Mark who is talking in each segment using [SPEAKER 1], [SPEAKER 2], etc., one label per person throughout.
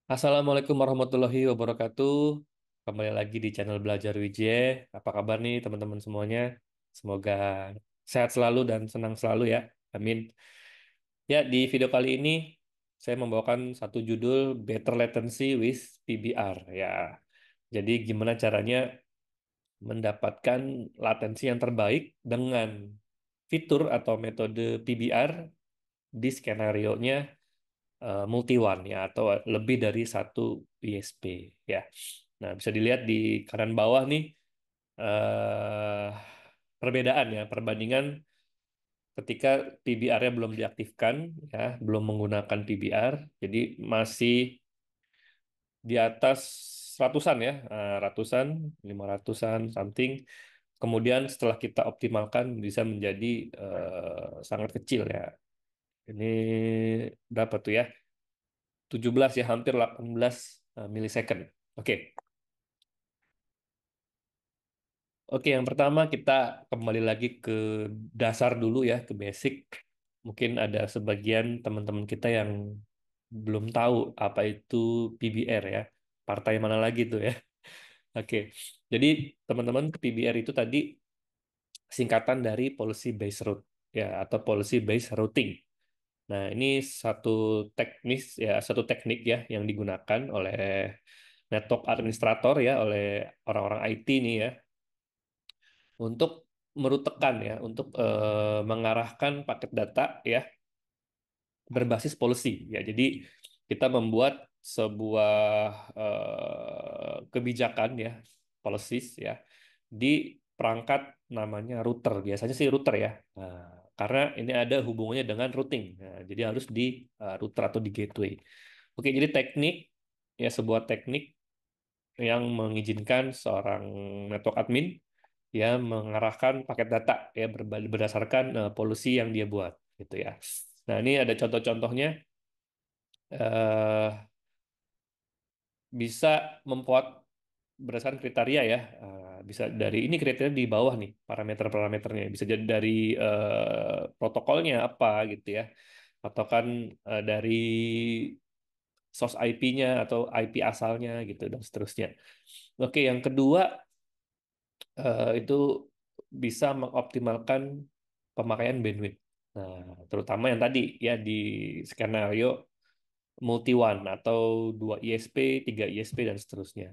[SPEAKER 1] Assalamualaikum warahmatullahi wabarakatuh. Kembali lagi di channel Belajar Wijie. Apa kabar nih teman-teman semuanya? Semoga sehat selalu dan senang selalu ya. Amin. Ya, di video kali ini saya membawakan satu judul Better Latency with PBR. Ya, jadi gimana caranya mendapatkan latensi yang terbaik dengan fitur atau metode PBR di skenario-nya multi one ya atau lebih dari satu ISP ya. Nah, bisa dilihat di kanan bawah nih eh perbedaan ya, perbandingan ketika PBR-nya belum diaktifkan ya, belum menggunakan PBR, jadi masih di atas ratusan ya, ratusan, 500-an something. Kemudian setelah kita optimalkan bisa menjadi sangat kecil ya. Ini berapa tuh ya? 17 ya, hampir 18 milisecond. Oke. Oke, yang pertama kita kembali lagi ke dasar dulu ya, ke basic. Mungkin ada sebagian teman-teman kita yang belum tahu apa itu PBR ya. Partai mana lagi tuh ya. Oke. Jadi teman-teman, PBR itu tadi singkatan dari Policy Based Route ya, atau Policy Based Routing. Nah, ini satu satu teknik ya yang digunakan oleh network administrator ya, oleh orang-orang IT nih ya, untuk merutekan ya, untuk mengarahkan paket data ya berbasis policy ya. Jadi kita membuat sebuah kebijakan ya, policies ya di perangkat namanya router. Biasanya sih router ya. Nah, karena ini ada hubungannya dengan routing. Nah, jadi harus di router atau di gateway. Oke, jadi teknik ya, sebuah teknik yang mengizinkan seorang network admin ya mengarahkan paket data ya berdasarkan polusi yang dia buat gitu ya. Nah, ini ada contoh-contohnya, eh bisa membuat berdasarkan kriteria ya. Bisa dari ini kriteria di bawah nih parameter-parameternya, bisa jadi dari protokolnya apa gitu ya, atau kan dari source IP-nya atau IP asalnya gitu dan seterusnya. Oke, yang kedua itu bisa mengoptimalkan pemakaian bandwidth. Nah, terutama yang tadi ya di skenario multi one atau dua ISP, tiga ISP dan seterusnya.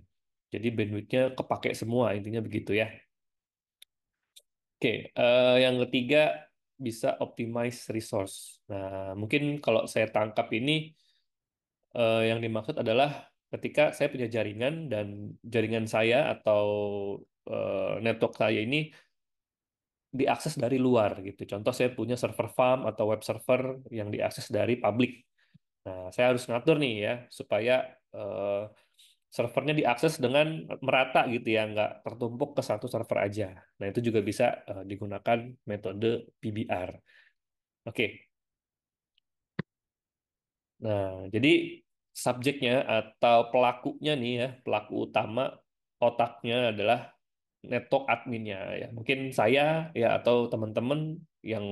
[SPEAKER 1] Jadi bandwidthnya kepake semua, intinya begitu ya. Oke, yang ketiga bisa optimize resource. Nah, mungkin kalau saya tangkap ini yang dimaksud adalah ketika saya punya jaringan dan jaringan saya atau network saya ini diakses dari luar gitu. Contoh saya punya server farm atau web server yang diakses dari publik. Nah, saya harus ngatur nih ya supaya eh, servernya diakses dengan merata gitu ya, nggak tertumpuk ke satu server aja. Nah, itu juga bisa digunakan metode PBR. Oke, nah jadi subjeknya atau pelakunya nih ya, pelaku utama otaknya adalah network adminnya ya. Mungkin saya ya atau teman-teman yang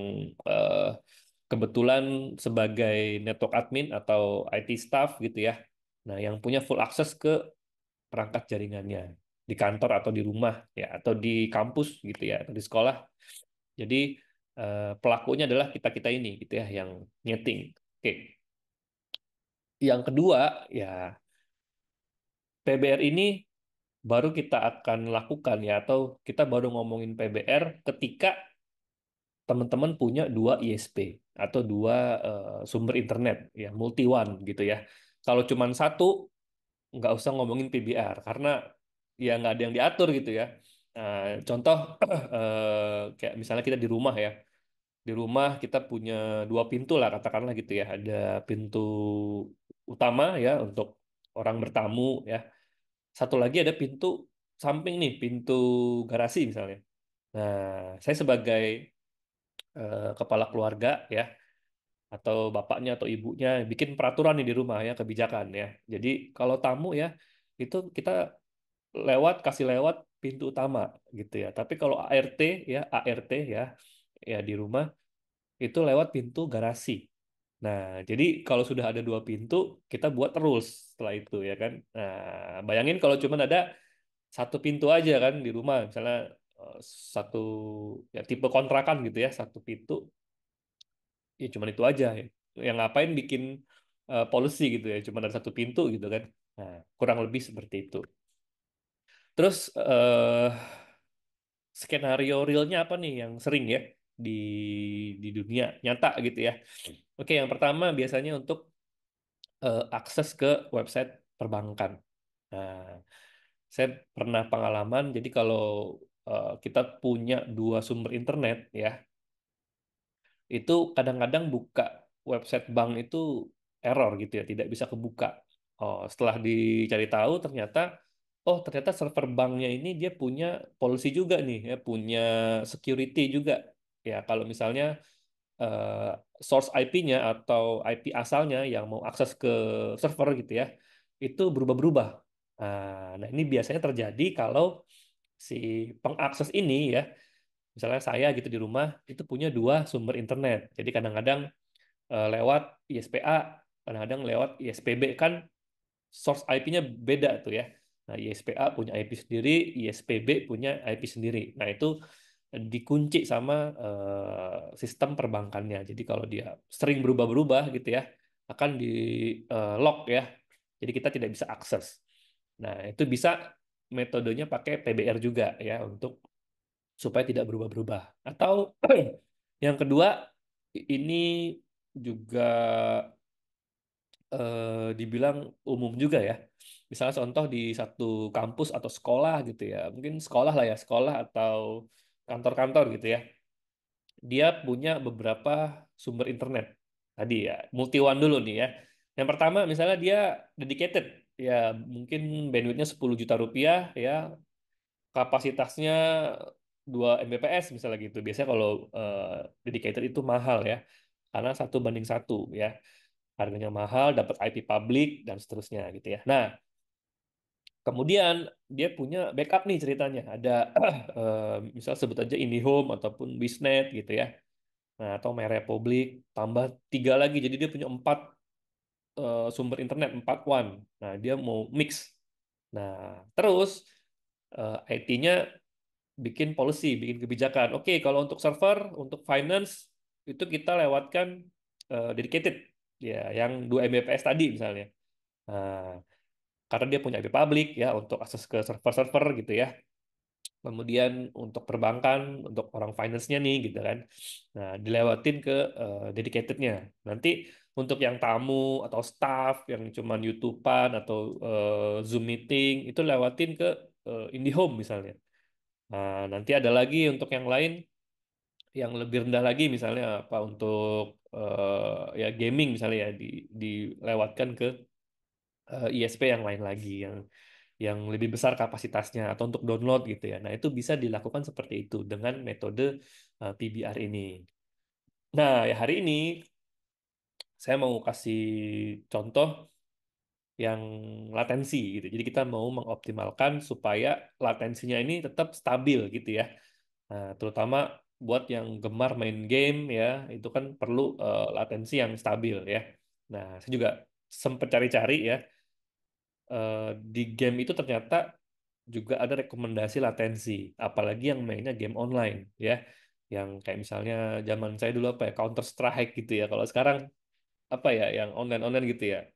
[SPEAKER 1] eh, kebetulan sebagai network admin atau IT staff gitu ya. Nah, yang punya full akses ke perangkat jaringannya di kantor atau di rumah ya atau di kampus gitu ya atau di sekolah. Jadi pelakunya adalah kita-kita ini gitu ya yang nyeting. Oke. Yang kedua ya, PBR ini baru kita akan lakukan ya, atau kita baru ngomongin PBR ketika teman-teman punya dua ISP atau dua sumber internet ya multi one gitu ya. Kalau cuma satu nggak usah ngomongin PBR karena ya nggak ada yang diatur gitu ya. Nah, contoh kayak misalnya kita di rumah ya, di rumah kita punya dua pintu lah katakanlah gitu ya. Ada pintu utama ya untuk orang bertamu ya. Satu lagi ada pintu samping nih, pintu garasi misalnya. Nah, saya sebagai kepala keluarga ya, atau bapaknya atau ibunya bikin peraturan nih di rumah ya, kebijakan ya. Jadi kalau tamu ya, itu kita kasih lewat pintu utama gitu ya. Tapi kalau ART ya, ART ya, ya di rumah itu lewat pintu garasi. Nah, jadi kalau sudah ada dua pintu, kita buat rules setelah itu ya kan. Nah, bayangin kalau cuma ada satu pintu aja kan di rumah, misalnya eh, satu ya tipe kontrakan gitu ya, satu pintu, ya cuma itu aja. Yang ngapain bikin policy gitu ya, cuma ada satu pintu gitu kan. Nah, kurang lebih seperti itu. Terus skenario realnya apa nih yang sering ya di dunia nyata gitu ya. Oke, yang pertama biasanya untuk akses ke website perbankan. Nah, saya pernah pengalaman, jadi kalau kita punya dua sumber internet ya, itu kadang-kadang buka website bank itu error gitu ya, tidak bisa kebuka. Oh, setelah dicari tahu ternyata, oh ternyata server banknya ini dia punya policy juga nih, ya punya security juga. Ya kalau misalnya eh, source IP-nya atau IP asalnya yang mau akses ke server gitu ya, itu berubah-berubah. Nah, ini biasanya terjadi kalau si pengakses ini ya, misalnya saya gitu di rumah itu punya dua sumber internet. Jadi kadang-kadang lewat ISPA, kadang-kadang lewat ISPB kan source IP-nya beda tuh ya. Nah, ISPA punya IP sendiri, ISPB punya IP sendiri. Nah, itu dikunci sama sistem perbankannya. Jadi kalau dia sering berubah-berubah gitu ya, akan di lock ya. Jadi kita tidak bisa akses. Nah, itu bisa metodenya pakai PBR juga ya untuk supaya tidak berubah-berubah. Atau yang kedua, ini juga dibilang umum juga ya. Misalnya contoh di satu kampus atau sekolah gitu ya, mungkin sekolah lah ya, sekolah atau kantor-kantor gitu ya. Dia punya beberapa sumber internet. Tadi ya, multi one dulu nih ya. Yang pertama misalnya dia dedicated, ya mungkin bandwidthnya 10 juta rupiah ya, kapasitasnya 2 Mbps misalnya gitu. Biasanya kalau dedicated itu mahal ya, karena satu banding satu ya. Harganya mahal, dapat IP publik dan seterusnya gitu ya. Nah, kemudian dia punya backup nih ceritanya. Ada misal sebut aja IndiHome ataupun Bisnet gitu ya. Nah, atau MyRepublik tambah tiga lagi. Jadi dia punya empat sumber internet, empat one. Nah, dia mau mix. Nah, terus IT-nya bikin policy, bikin kebijakan. Oke, kalau untuk server, untuk finance itu kita lewatkan dedicated, ya, yang 2 Mbps tadi misalnya. Nah, karena dia punya IP public ya untuk akses ke server-server gitu ya. Kemudian untuk perbankan, untuk orang finance-nya nih gitu kan. Nah, dilewatin ke dedicated-nya. Nanti untuk yang tamu atau staff yang cuman YouTube-an atau Zoom meeting itu lewatin ke IndiHome misalnya. Nah, nanti ada lagi untuk yang lain yang lebih rendah lagi misalnya apa untuk ya gaming misalnya ya dilewatkan ke ISP yang lain lagi yang lebih besar kapasitasnya atau untuk download gitu ya. Nah, itu bisa dilakukan seperti itu dengan metode PBR ini. Nah, ya hari ini saya mau kasih contoh yang latensi gitu. Jadi kita mau mengoptimalkan supaya latensinya ini tetap stabil gitu ya. Nah, terutama buat yang gemar main game ya, itu kan perlu latensi yang stabil ya. Nah, saya juga sempat cari-cari ya, di game itu ternyata juga ada rekomendasi latensi, apalagi yang mainnya game online ya, yang kayak misalnya zaman saya dulu apa ya Counter Strike gitu ya. Kalau sekarang apa ya yang online-online gitu ya,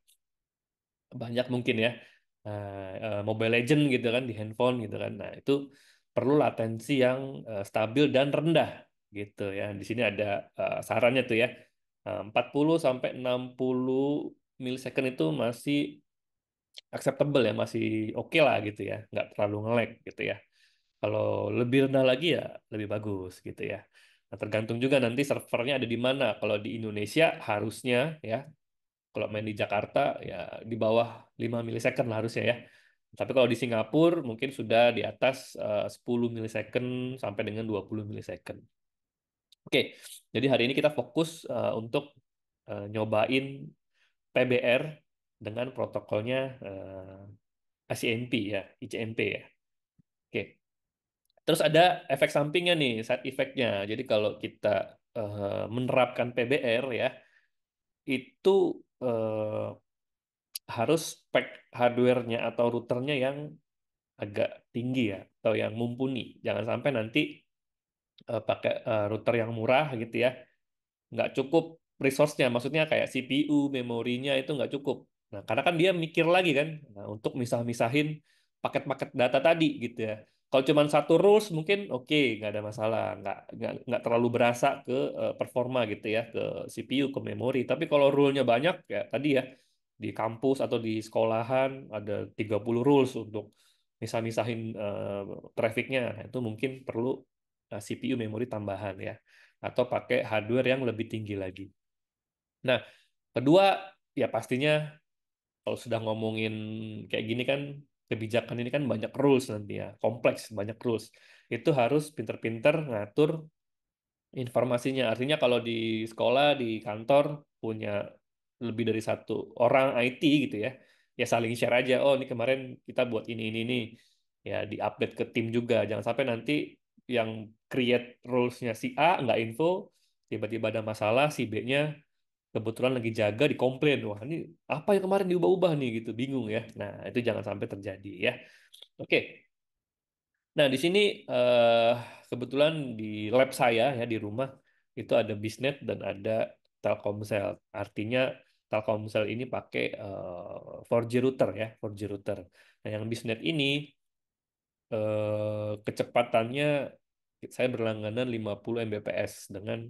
[SPEAKER 1] banyak mungkin ya. Nah, Mobile Legend gitu kan di handphone gitu kan. Nah, itu perlu latensi yang stabil dan rendah gitu ya. Di sini ada sarannya tuh ya. 40 sampai 60 milisecond itu masih acceptable ya, masih oke lah gitu ya. Nggak terlalu nge-lag gitu ya. Kalau lebih rendah lagi ya lebih bagus gitu ya. Nah, tergantung juga nanti servernya ada di mana. Kalau di Indonesia harusnya ya, kalau main di Jakarta ya di bawah 5 milisecond lah harusnya ya. Tapi kalau di Singapura mungkin sudah di atas 10 milisecond sampai dengan 20 milisecond. Oke, jadi hari ini kita fokus untuk nyobain PBR dengan protokolnya ICMP ya, ICMP ya. Oke, terus ada efek sampingnya nih, side effect-nya. Jadi kalau kita menerapkan PBR ya, itu eh, harus spek hardware-nya atau routernya yang agak tinggi ya, atau yang mumpuni. Jangan sampai nanti pakai router yang murah gitu ya, nggak cukup resource-nya, maksudnya kayak CPU, memorinya itu nggak cukup. Nah, karena kan dia mikir lagi kan, nah, untuk misah-misahin paket-paket data tadi gitu ya. Kalau cuma satu rules mungkin oke, nggak ada masalah, nggak terlalu berasa ke performa gitu ya, ke CPU, ke memori. Tapi kalau rule-nya banyak ya tadi ya, di kampus atau di sekolahan ada 30 rules untuk misah-misahin trafficnya. Nah, itu mungkin perlu CPU, memori tambahan ya atau pakai hardware yang lebih tinggi lagi. Nah, kedua, ya pastinya kalau sudah ngomongin kayak gini kan, kebijakan ini kan banyak rules nanti ya, kompleks, banyak rules. Itu harus pinter-pinter ngatur informasinya. Artinya kalau di sekolah, di kantor punya lebih dari satu orang IT gitu ya, ya saling share aja. Oh, ini kemarin kita buat ini. Ya di-update ke tim juga. Jangan sampai nanti yang create rules-nya si A nggak info, tiba-tiba ada masalah, si B-nya kebetulan lagi jaga dikomplain. Wah, ini apa yang kemarin diubah-ubah nih gitu, bingung ya. Nah, itu jangan sampai terjadi ya. Oke. Nah, di sini eh, kebetulan di lab saya ya di rumah itu ada Bisnet dan ada Telkomsel. Artinya Telkomsel ini pakai 4G router ya, 4G router. Nah, yang Bisnet ini kecepatannya saya berlangganan 50 Mbps dengan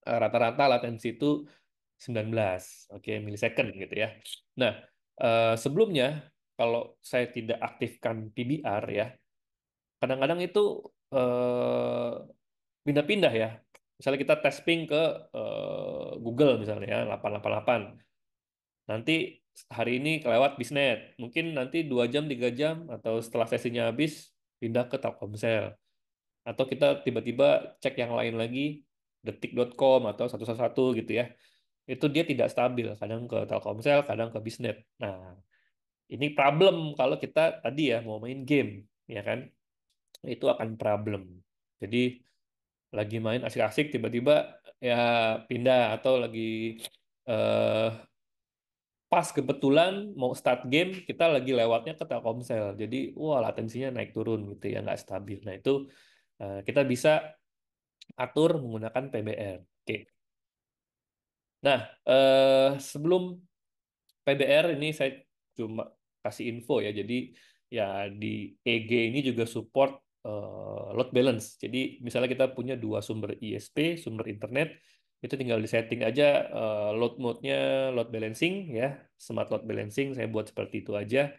[SPEAKER 1] rata-rata latensi itu 19 oke milisecond gitu ya. Nah, sebelumnya kalau saya tidak aktifkan PBR ya, kadang-kadang itu eh, pindah-pindah ya. Misalnya kita tes ping ke Google misalnya ya 888. Nanti hari ini kelewat bisnet. Mungkin nanti 2 jam 3 jam atau setelah sesinya habis pindah ke Telkomsel. Atau kita tiba-tiba cek yang lain lagi detik.com atau 111 gitu ya. Itu dia tidak stabil. Kadang ke Telkomsel, kadang ke bisnet. Nah, ini problem kalau kita tadi ya mau main game, ya kan? Itu akan problem. Jadi lagi main asik-asik tiba-tiba ya pindah atau lagi eh, pas kebetulan mau start game kita lagi lewatnya ke Telkomsel. Jadi wah latensinya naik turun gitu ya nggak stabil. Nah itu kita bisa atur menggunakan PBR. Oke. Nah sebelum PBR ini saya cuma kasih info ya. Jadi ya di EG ini juga support load balance. Jadi misalnya kita punya dua sumber ISP, sumber internet, itu tinggal disetting aja load mode-nya, load balancing ya, smart load balancing. Saya buat seperti itu aja.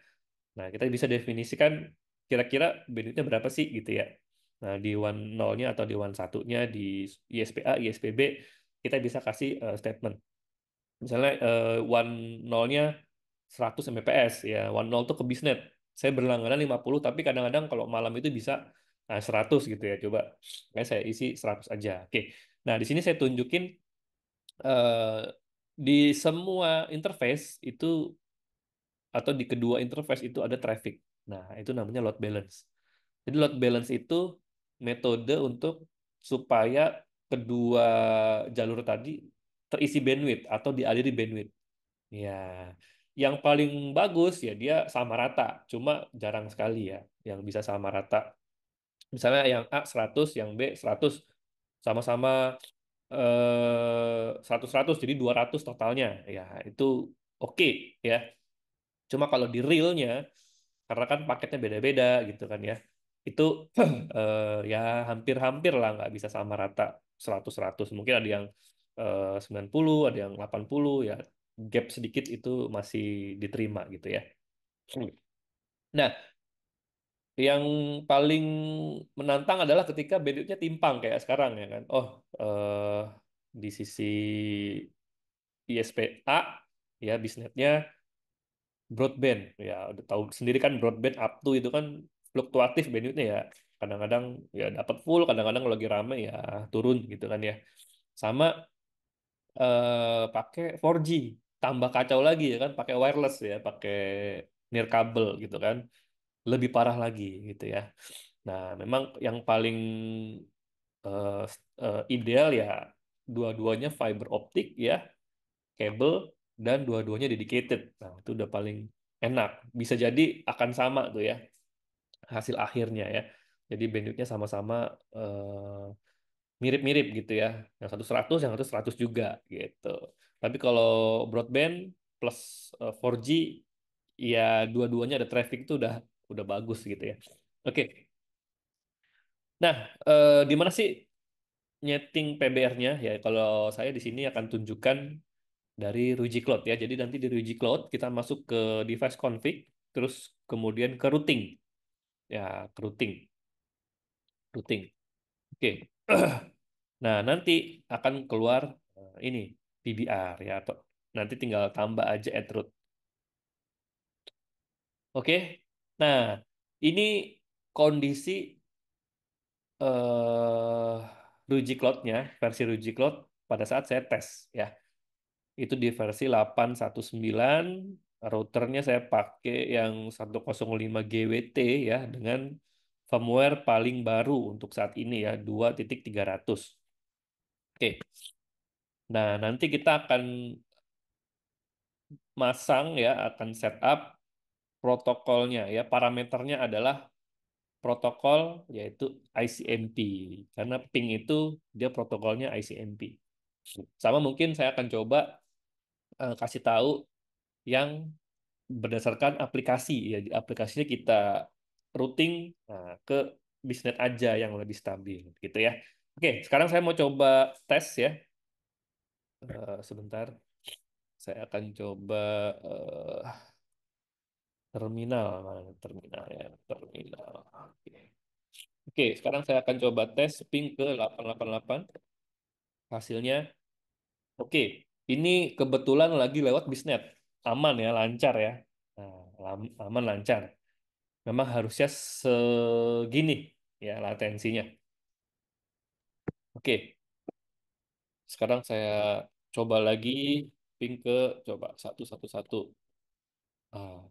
[SPEAKER 1] Nah kita bisa definisikan kira-kira bandwidth-nya berapa sih gitu ya. Nah di one nol-nya atau di one satunya di ISPA, ISPB kita bisa kasih statement. Misalnya one nol-nya 100 Mbps ya, one nol tuh ke bisnet. Saya berlangganan 50 tapi kadang-kadang kalau malam itu bisa 100 gitu ya. Coba saya isi 100 aja. Oke. Nah, di sini saya tunjukin eh, di semua interface itu atau di kedua interface itu ada traffic. Nah, itu namanya load balance. Jadi load balance itu metode untuk supaya kedua jalur tadi terisi bandwidth atau dialiri bandwidth. Ya, yang paling bagus ya dia sama rata, cuma jarang sekali ya yang bisa sama rata. Misalnya yang A 100, yang B 100 sama-sama 100-100 jadi 200 totalnya. Ya, itu oke ya. Cuma kalau di realnya karena kan paketnya beda-beda gitu kan ya. Itu ya hampir-hampir lah nggak bisa sama rata 100-100. Mungkin ada yang 90, ada yang 80 ya. Gap sedikit itu masih diterima gitu ya. Nah, yang paling menantang adalah ketika bandwidth-nya timpang kayak sekarang ya kan. Oh, di sisi ISPA ya bisnisnya broadband ya udah tahu sendiri kan broadband up to itu kan fluktuatif bandwidthnya ya kadang-kadang ya dapat full kadang-kadang kalau lagi rame ya turun gitu kan ya sama pakai 4G tambah kacau lagi ya kan pakai wireless ya pakai nirkabel gitu kan lebih parah lagi gitu ya nah memang yang paling ideal ya dua-duanya fiber optik ya kabel dan dua-duanya dedicated. Nah, itu udah paling enak. Bisa jadi akan sama tuh ya hasil akhirnya ya. Jadi bandwidth-nya sama-sama eh, mirip-mirip gitu ya. Yang satu 100, yang satu 100 juga gitu. Tapi kalau broadband plus 4G ya dua-duanya ada traffic itu udah bagus gitu ya. Oke. Nah, di mana sih nyeting PBR-nya ya? Kalau saya di sini akan tunjukkan dari Ruiji Cloud ya. Jadi nanti di Ruiji Cloud kita masuk ke device config, terus kemudian ke routing. Ya, ke routing. Oke. Nah, nanti akan keluar ini PBR ya atau nanti tinggal tambah aja at root. Oke. Nah, ini kondisi Ruiji Cloud-nya, versi Ruiji Cloud pada saat saya tes ya. Itu di versi 819, routernya saya pakai yang 105 GWT ya dengan firmware paling baru untuk saat ini ya 2.300. Oke. Nah, nanti kita akan masang ya, akan setup protokolnya ya. Parameternya adalah protokol yaitu ICMP. Karena ping itu dia protokolnya ICMP. Sama mungkin saya akan coba kasih tahu yang berdasarkan aplikasi ya. Aplikasinya kita routing ke bisnet aja yang lebih stabil gitu ya. Oke, sekarang saya mau coba tes ya. Sebentar, saya akan coba eh, terminal mana terminal ya terminal. Oke. Oke, sekarang saya akan coba tes ping ke 888. Hasilnya oke. Ini kebetulan lagi lewat bisnet. Aman ya, lancar ya. Nah, aman lancar. Memang harusnya segini ya latensinya. Oke, sekarang saya coba lagi ping ke coba 111. Ah,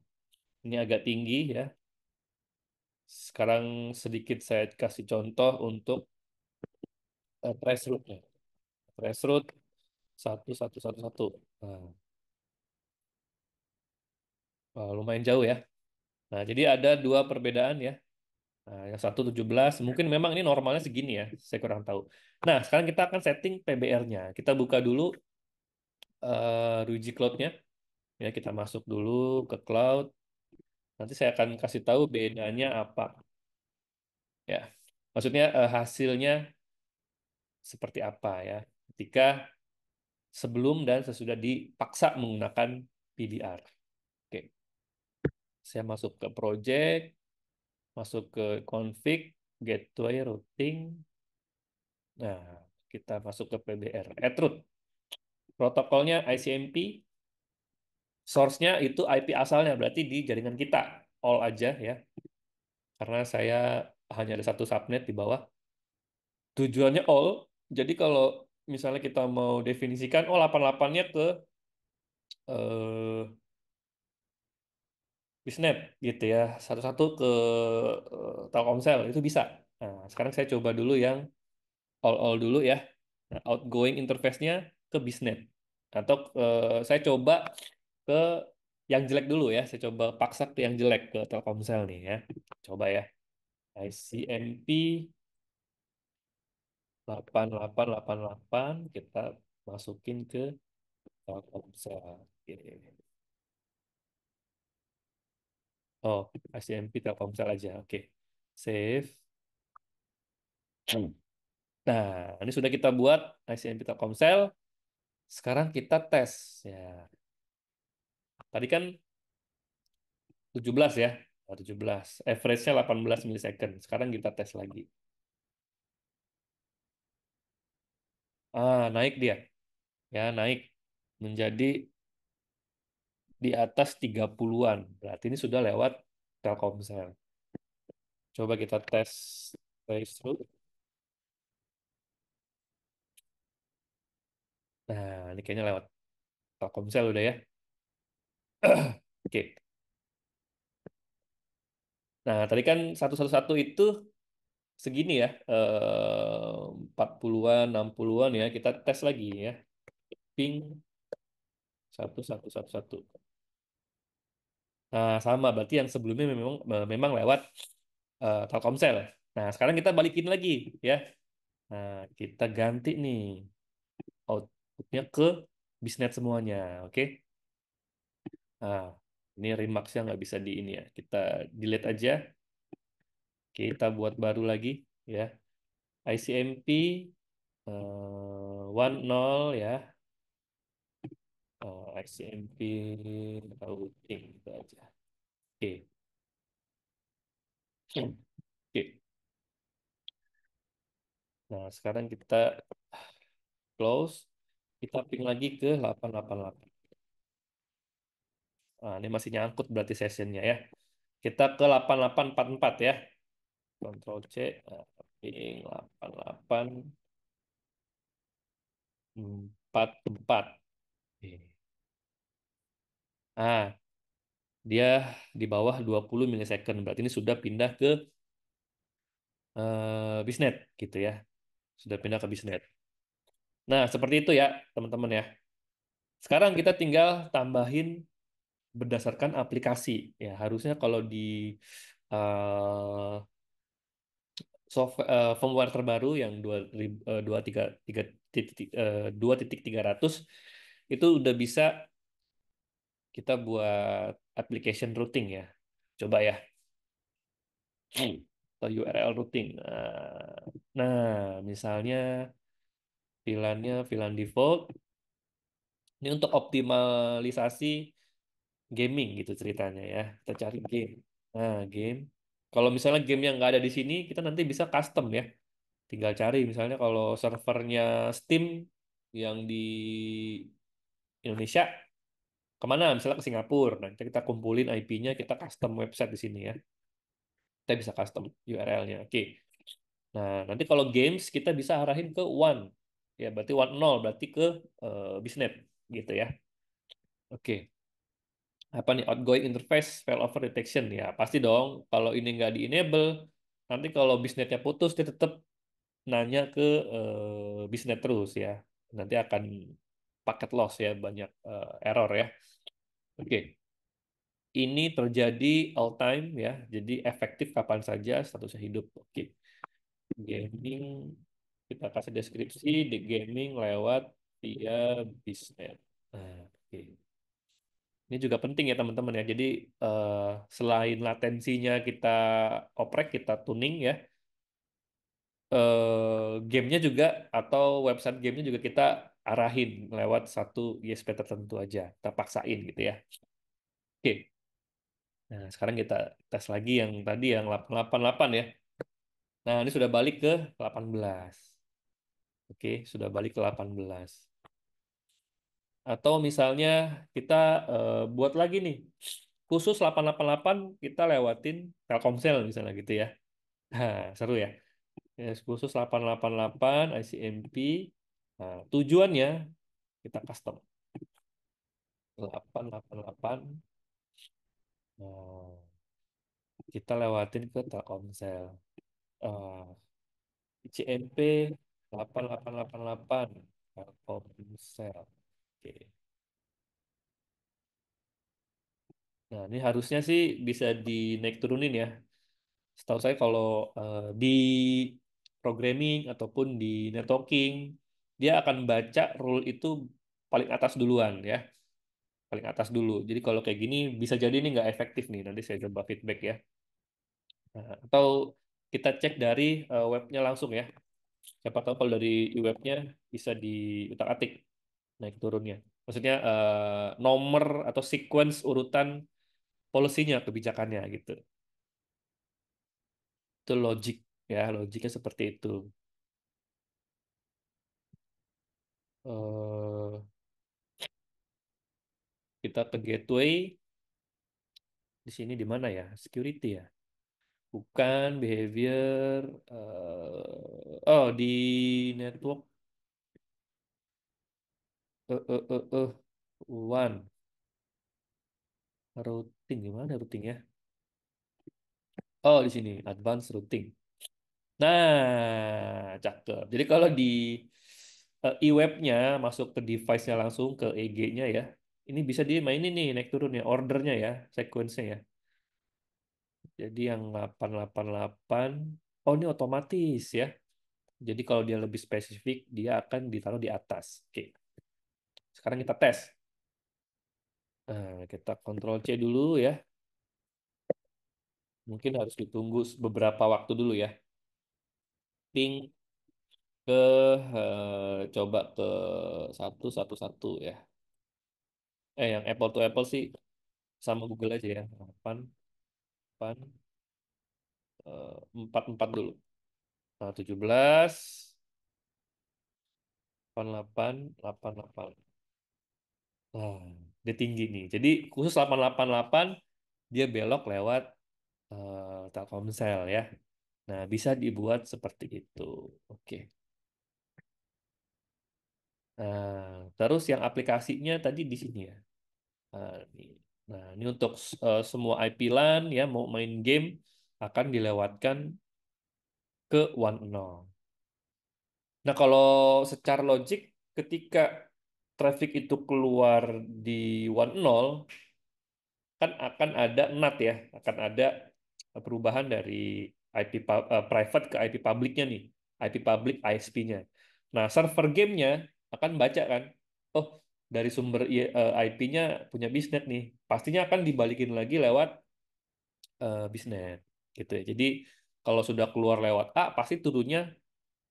[SPEAKER 1] ini agak tinggi ya. Sekarang sedikit saya kasih contoh untuk traceroute-nya. Traceroute 1111. Nah, lumayan jauh ya. Nah, jadi ada dua perbedaan ya. Nah, yang satu 17, mungkin memang ini normalnya segini ya, saya kurang tahu. Nah, sekarang kita akan setting PBR-nya. Kita buka dulu Ruiji Cloud-nya. Ya, kita masuk dulu ke cloud. Nanti saya akan kasih tahu bedanya apa. Ya, maksudnya hasilnya seperti apa ya. Ketika sebelum dan sesudah dipaksa menggunakan PBR. Oke, saya masuk ke project, masuk ke config, gateway, routing. Nah, kita masuk ke PBR. Root. Protokolnya ICMP, source-nya itu IP asalnya, berarti di jaringan kita. All aja ya, karena saya hanya ada satu subnet di bawah. Tujuannya all, jadi kalau misalnya kita mau definisikan, oh 88-nya ke eh, Bisnet gitu ya, satu-satu ke Telkomsel, itu bisa. Nah, sekarang saya coba dulu yang all dulu ya. Nah, outgoing interface-nya ke Bisnet. Atau saya coba ke yang jelek dulu ya. Saya coba paksa ke yang jelek ke Telkomsel nih ya. Coba ya. ICMP 8888 kita masukin ke Telkomsel. Oke. Oh, ICMP Telkomsel aja. Oke. Save. Nah, ini sudah kita buat ICMP Telkomsel. Sekarang kita tes ya. Tadi kan 17 ya. 17. Average-nya 18 milisecond. Sekarang kita tes lagi. Naik dia. Ya, naik menjadi di atas 30-an. Berarti ini sudah lewat Telkomsel. Coba kita tes traceroute. Nah, ini kayaknya lewat Telkomsel udah ya. Oke. Nah, tadi kan 111 itu segini ya. 40-an, 60-an ya. Kita tes lagi ya. Ping satu satu satu satu. Nah, sama berarti yang sebelumnya memang lewat Telkomsel. Nah, sekarang kita balikin lagi ya. Nah, kita ganti nih outputnya ke bisnet semuanya, oke? Nah, ini Remax-nya nggak bisa di ini ya. Kita delete aja. Kita buat baru lagi ya. ICMP 10 ya. ICMP routing itu aja. Oke. Oke. Nah, sekarang kita close. Kita ping lagi ke 888. Nah, ini masih nyangkut berarti sessionnya ya. Kita ke 8844 ya. Ctrl C, ping 8844. Oke. Ah, dia di bawah 20 milisecond. Berarti ini sudah pindah ke bisnet gitu ya. Sudah pindah ke bisnet. Nah, seperti itu ya, teman-teman ya. Sekarang kita tinggal tambahin berdasarkan aplikasi. Ya, harusnya kalau di eh, firmware terbaru yang 2.300 itu udah bisa kita buat application routing ya. Coba ya. Atau URL routing. Nah, misalnya VLAN-nya VLAN default. Ini untuk optimalisasi gaming gitu ceritanya ya. Kita cari game. Nah, game. Kalau misalnya game yang nggak ada di sini, kita nanti bisa custom ya. Tinggal cari misalnya kalau servernya Steam yang di Indonesia, kemana? Misalnya ke Singapura. Nanti kita kumpulin IP-nya, kita custom website di sini ya. Kita bisa custom URL-nya. Oke. Nah, nanti kalau games kita bisa arahin ke one. Ya, berarti one nol berarti ke bisnet gitu ya. Oke. Apa nih outgoing interface failover detection ya pasti dong kalau ini nggak di enable nanti kalau bisnetnya putus dia tetap nanya ke bisnet terus ya nanti akan paket loss ya banyak error ya oke ini terjadi all time ya jadi efektif kapan saja statusnya hidup oke gaming kita kasih deskripsi di gaming lewat via bisnet nah, oke Ini juga penting ya teman-teman ya. Jadi eh, selain latensinya kita oprek, kita tuning ya, gamenya juga atau website gamenya juga kita arahin lewat satu ISP tertentu aja. Kita paksain gitu ya. Oke. Nah, sekarang kita tes lagi yang tadi yang 888 ya. Nah, ini sudah balik ke 18. Oke, sudah balik ke 18. Atau misalnya kita buat lagi nih. Khusus 888 kita lewatin Telkomsel misalnya gitu ya. Nah, seru ya. Yes, khusus 888 ICMP. Nah, tujuannya kita custom 888. Nah, kita lewatin ke Telkomsel. ICMP 8888 Telkomsel. Oke. Nah, ini harusnya sih bisa dinaik turunin ya. Setahu saya kalau di programming ataupun di networking, dia akan baca rule itu paling atas duluan ya, paling atas dulu. Jadi kalau kayak gini bisa jadi ini nggak efektif nih. Nanti saya coba feedback ya. Nah, atau kita cek dari webnya langsung ya. Siapa tahu kalau dari webnya bisa diutak-atik naik turunnya. Maksudnya nomor atau sequence urutan polisinya, kebijakannya gitu. Itu logik ya, logiknya seperti itu. eh kita ke gateway di sini di mana ya? Security ya? Bukan behavior. Oh di network. One routing gimana routingnya? Oh di sini advanced routing. Nah, cakep. Jadi kalau di e-webnya masuk ke device-nya langsung ke EG-nya ya. Ini bisa dimainin nih naik turun ya ordernya ya, sequence-nya ya. Jadi yang 888, oh ini otomatis ya. Jadi kalau dia lebih spesifik, dia akan ditaruh di atas. Oke, sekarang kita tes. Nah, kita Ctrl C dulu ya. Mungkin harus ditunggu beberapa waktu dulu ya. Ping ke coba ke satu satu satu ya. Yang Apple to Apple sih sama Google aja ya. 8, 8, 4, 4 dulu. Nah, 17, 88, 88. Nah, dia tinggi nih. Jadi khusus 888 dia belok lewat Telkomsel ya. Nah, bisa dibuat seperti itu. Oke. Nah, terus yang aplikasinya tadi di sini ya. Nah, ini, ini untuk semua IP LAN ya mau main game akan dilewatkan ke 10. Nah, kalau secara logik ketika traffic itu keluar di 10 kan akan ada NAT ya, akan ada perubahan dari private ke IP publiknya nih, IP public ISP-nya. Nah, server gamenya akan baca kan, oh dari sumber IP-nya punya bisnet nih, pastinya akan dibalikin lagi lewat bisnet gitu ya. Jadi kalau sudah keluar lewat A, pasti turunnya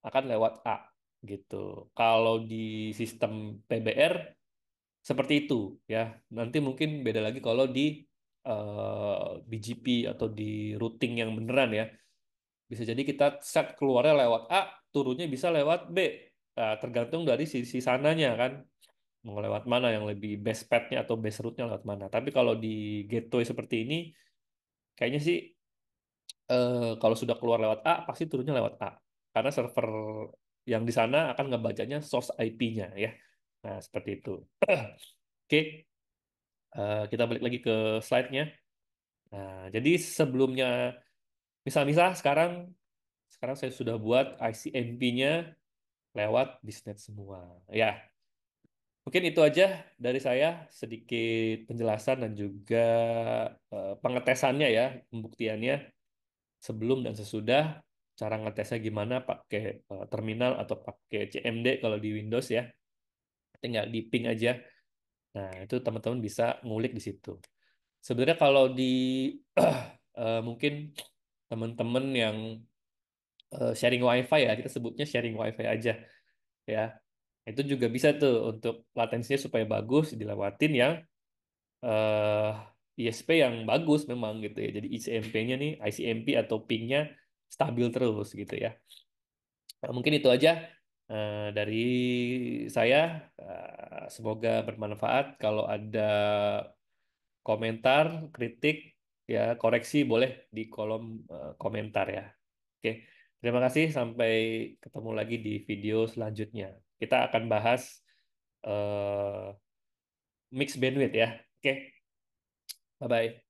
[SPEAKER 1] akan lewat A gitu. Kalau di sistem PBR seperti itu ya. Nanti mungkin beda lagi kalau di BGP atau di routing yang beneran ya. Bisa jadi kita set keluarnya lewat A, turunnya bisa lewat B. Nah, tergantung dari sisi sananya kan. Mau lewat mana yang lebih best path-nya atau best route-nya lewat mana. Tapi kalau di gateway seperti ini, kayaknya sih kalau sudah keluar lewat A, pasti turunnya lewat A. Karena server yang di sana akan ngebacanya source IP-nya ya. Nah, seperti itu. Oke, kita balik lagi ke slide-nya. Nah, jadi sebelumnya, misal-misal sekarang saya sudah buat ICMP-nya lewat bisnet semua. Ya, mungkin itu aja dari saya, sedikit penjelasan dan juga pengetesannya ya, pembuktiannya sebelum dan sesudah, cara ngetesnya gimana pakai terminal atau pakai CMD kalau di Windows ya. Tinggal di ping aja. Nah, itu teman-teman bisa ngulik di situ. Sebenarnya kalau di mungkin teman-teman yang sharing WiFi ya, kita sebutnya sharing WiFi aja ya. Itu juga bisa tuh untuk latensinya supaya bagus dilewatin yang eh ISP yang bagus memang gitu ya. Jadi ICMP-nya nih, ICMP atau ping-nya stabil terus gitu ya. Nah, mungkin itu aja dari saya. Semoga bermanfaat. Kalau ada komentar, kritik, ya koreksi boleh di kolom komentar ya. Oke, terima kasih. Sampai ketemu lagi di video selanjutnya. Kita akan bahas mix bandwidth ya. Oke, bye-bye.